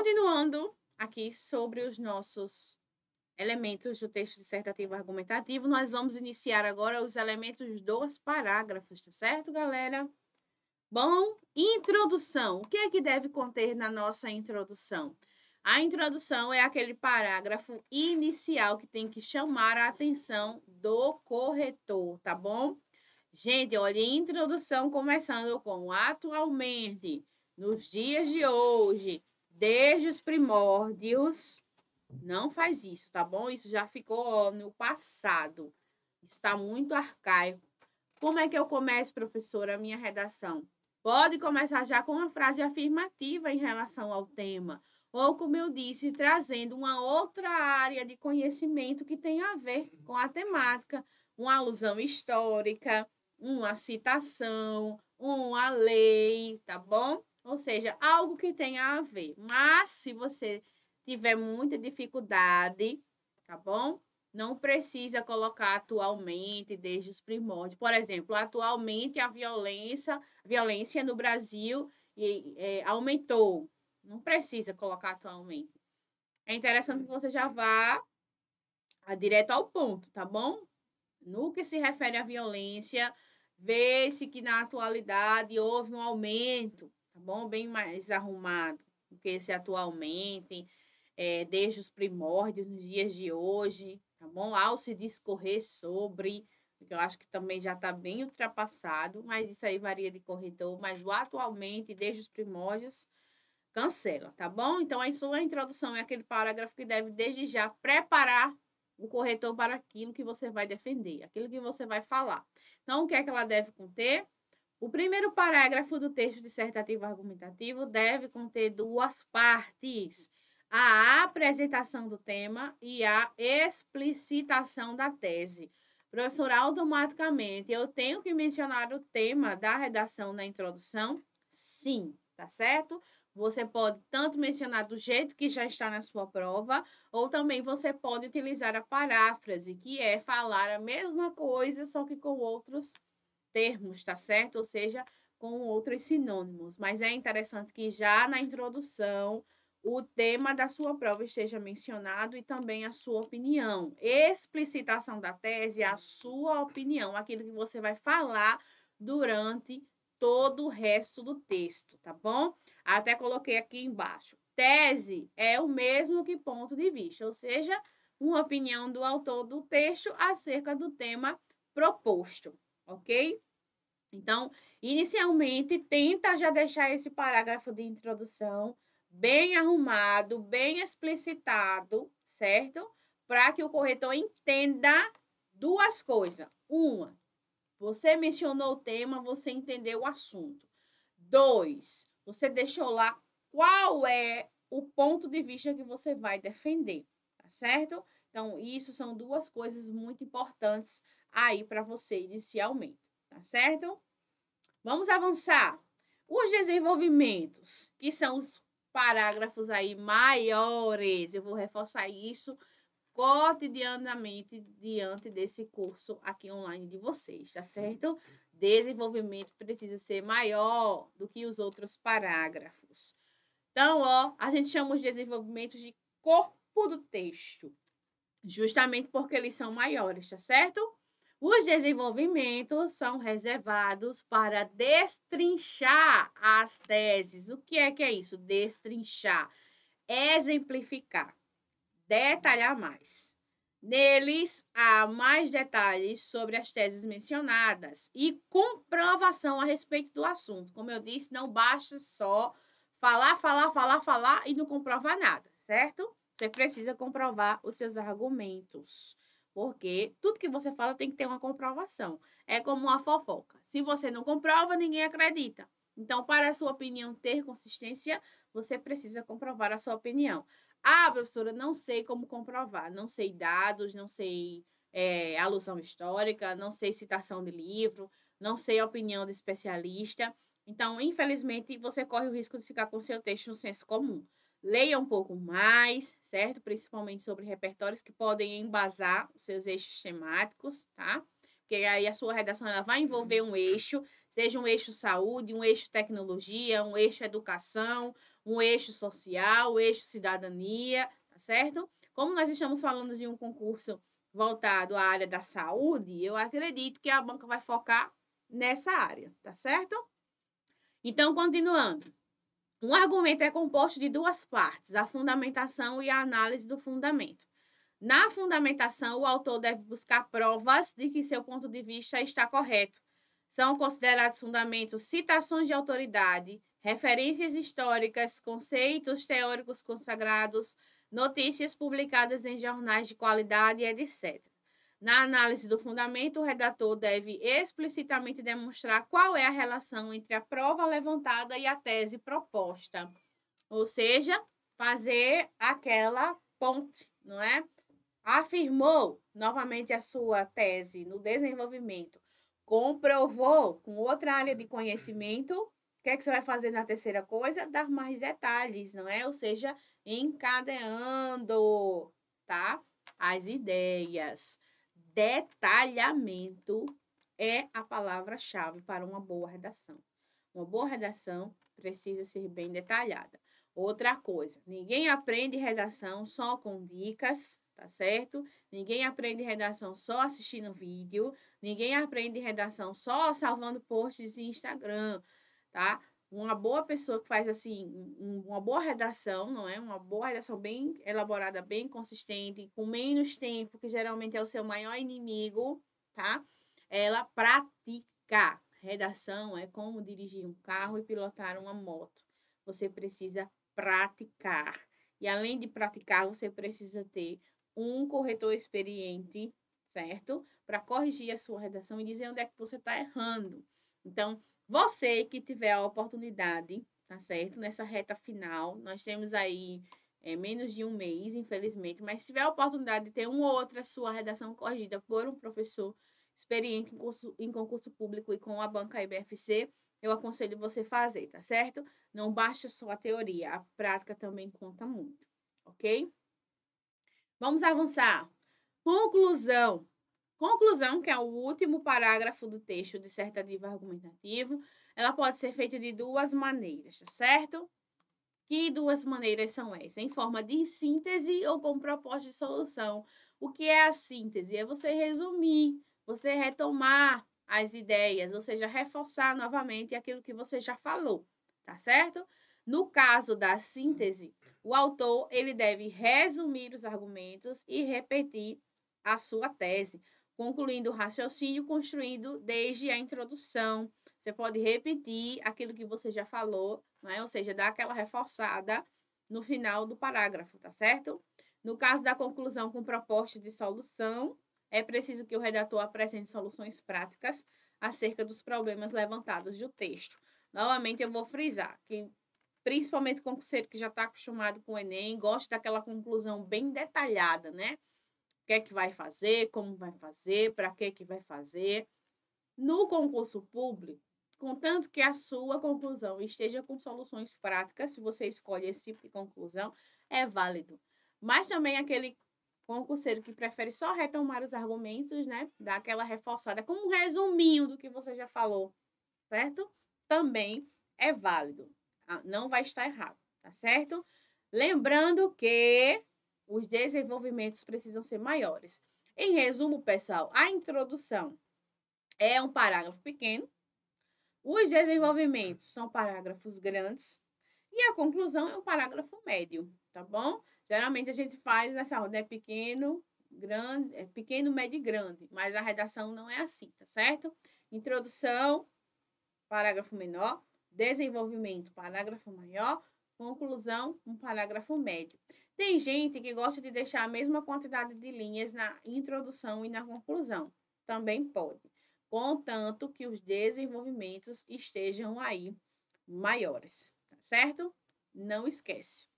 Continuando aqui sobre os nossos elementos do texto dissertativo argumentativo, nós vamos iniciar agora os elementos dos parágrafos, tá certo, galera? Bom, introdução. O que é que deve conter na nossa introdução? A introdução é aquele parágrafo inicial que tem que chamar a atenção do corretor, tá bom? Gente, olha, introdução começando com atualmente, nos dias de hoje, desde os primórdios. Não faz isso, tá bom? Isso já ficou no passado. Está muito arcaico. Como é que eu começo, professora, a minha redação? Pode começar já com uma frase afirmativa em relação ao tema. Ou, como eu disse, trazendo uma outra área de conhecimento que tem a ver com a temática. Uma alusão histórica, uma citação, uma lei, tá bom? Ou seja, algo que tenha a ver. Mas, se você tiver muita dificuldade, tá bom? Não precisa colocar atualmente, desde os primórdios. Por exemplo, atualmente a violência no Brasil aumentou. Não precisa colocar atualmente. É interessante que você já vá direto ao ponto, tá bom? No que se refere à violência, vê-se que na atualidade houve um aumento, tá bom? Bem mais arrumado do que esse atualmente, desde os primórdios, nos dias de hoje, tá bom? Ao se discorrer sobre, que eu acho que também já está bem ultrapassado, mas isso aí varia de corretor, mas o atualmente, desde os primórdios, cancela, tá bom? Então, a sua introdução é aquele parágrafo que deve, desde já, preparar o corretor para aquilo que você vai defender, aquilo que você vai falar. Então, o que é que ela deve conter? O primeiro parágrafo do texto dissertativo argumentativo deve conter duas partes: a apresentação do tema e a explicitação da tese. Professor, automaticamente eu tenho que mencionar o tema da redação na introdução? Sim, tá certo? Você pode tanto mencionar do jeito que já está na sua prova, ou também você pode utilizar a paráfrase, que é falar a mesma coisa, só que com outros termos, tá certo? Ou seja, com outros sinônimos. Mas é interessante que já na introdução o tema da sua prova esteja mencionado e também a sua opinião. Explicitação da tese é a sua opinião, aquilo que você vai falar durante todo o resto do texto, tá bom? Até coloquei aqui embaixo. Tese é o mesmo que ponto de vista, ou seja, uma opinião do autor do texto acerca do tema proposto, ok? Então, inicialmente, tenta já deixar esse parágrafo de introdução bem arrumado, bem explicitado, certo? Para que o corretor entenda duas coisas. Uma, você mencionou o tema, você entendeu o assunto. Dois, você deixou lá qual é o ponto de vista que você vai defender, tá certo? Então, isso são duas coisas muito importantes aí para você inicialmente, tá certo? Vamos avançar. Os desenvolvimentos, que são os parágrafos aí maiores, eu vou reforçar isso cotidianamente diante desse curso aqui online de vocês, tá certo? Desenvolvimento precisa ser maior do que os outros parágrafos. Então, ó, a gente chama os desenvolvimentos de corpo do texto, justamente porque eles são maiores, tá certo? Os desenvolvimentos são reservados para destrinchar as teses. O que é isso? Destrinchar, exemplificar, detalhar mais. Neles, há mais detalhes sobre as teses mencionadas e comprovação a respeito do assunto. Como eu disse, não basta só falar e não comprovar nada, certo? Você precisa comprovar os seus argumentos, porque tudo que você fala tem que ter uma comprovação. É como uma fofoca. Se você não comprova, ninguém acredita. Então, para a sua opinião ter consistência, você precisa comprovar a sua opinião. Ah, professora, não sei como comprovar, não sei dados, não sei alusão histórica, não sei citação de livro, não sei a opinião de especialista. Então, infelizmente, você corre o risco de ficar com seu texto no senso comum. Leia um pouco mais, certo? Principalmente sobre repertórios que podem embasar os seus eixos temáticos, tá? Porque aí a sua redação ela vai envolver um eixo, seja um eixo saúde, um eixo tecnologia, um eixo educação, um eixo social, o eixo cidadania, tá certo? Como nós estamos falando de um concurso voltado à área da saúde, eu acredito que a banca vai focar nessa área, tá certo? Então, continuando. Um argumento é composto de duas partes, a fundamentação e a análise do fundamento. Na fundamentação, o autor deve buscar provas de que seu ponto de vista está correto. São considerados fundamentos citações de autoridade, referências históricas, conceitos teóricos consagrados, notícias publicadas em jornais de qualidade, etc. Na análise do fundamento, o redator deve explicitamente demonstrar qual é a relação entre a prova levantada e a tese proposta. Ou seja, fazer aquela ponte, não é? Afirmou novamente a sua tese no desenvolvimento, comprovou com outra área de conhecimento, o que é que você vai fazer na terceira coisa? Dar mais detalhes, não é? Ou seja, encadeando, tá? As ideias. Detalhamento é a palavra-chave para uma boa redação. Uma boa redação precisa ser bem detalhada. Outra coisa, ninguém aprende redação só com dicas, tá certo? Ninguém aprende redação só assistindo vídeo, ninguém aprende redação só salvando posts em Instagram, tá? Uma boa pessoa que faz assim, uma boa redação, não é? Uma boa redação bem elaborada, bem consistente, com menos tempo, que geralmente é o seu maior inimigo, tá? Ela pratica. Redação é como dirigir um carro e pilotar uma moto. Você precisa praticar. E além de praticar, você precisa ter um corretor experiente, certo? Para corrigir a sua redação e dizer onde é que você está errando. Então, você que tiver a oportunidade, tá certo? Nessa reta final, nós temos aí menos de um mês, infelizmente, mas se tiver a oportunidade de ter uma ou outra sua redação corrigida por um professor experiente em concurso público e com a banca IBFC, eu aconselho você fazer, tá certo? Não basta só a teoria, a prática também conta muito, ok? Vamos avançar. Conclusão. Conclusão, que é o último parágrafo do texto dissertativo argumentativo, ela pode ser feita de duas maneiras, tá certo? Que duas maneiras são essas? Em forma de síntese ou com proposta de solução. O que é a síntese? É você resumir, você retomar as ideias, ou seja, reforçar novamente aquilo que você já falou, tá certo? No caso da síntese, o autor ele deve resumir os argumentos e repetir a sua tese, concluindo o raciocínio construído desde a introdução. Você pode repetir aquilo que você já falou, né? Ou seja, dar aquela reforçada no final do parágrafo, tá certo? No caso da conclusão com proposta de solução, é preciso que o redator apresente soluções práticas acerca dos problemas levantados do texto. Novamente, eu vou frisar que, principalmente o concurseiro que já está acostumado com o Enem, gosta daquela conclusão bem detalhada, né? O que é que vai fazer, como vai fazer, para que vai fazer. No concurso público, contanto que a sua conclusão esteja com soluções práticas, se você escolhe esse tipo de conclusão, é válido. Mas também aquele concurseiro que prefere só retomar os argumentos, né? Dar aquela reforçada, como um resuminho do que você já falou, certo? Também é válido. Não vai estar errado, tá certo? Lembrando que os desenvolvimentos precisam ser maiores. Em resumo, pessoal, a introdução é um parágrafo pequeno, os desenvolvimentos são parágrafos grandes e a conclusão é um parágrafo médio, tá bom? Geralmente a gente faz nessa ordem, pequeno, grande, pequeno, médio e grande, mas a redação não é assim, tá certo? Introdução, parágrafo menor, desenvolvimento, parágrafo maior, conclusão, um parágrafo médio. Tem gente que gosta de deixar a mesma quantidade de linhas na introdução e na conclusão. Também pode, contanto que os desenvolvimentos estejam aí maiores, tá certo? Não esquece.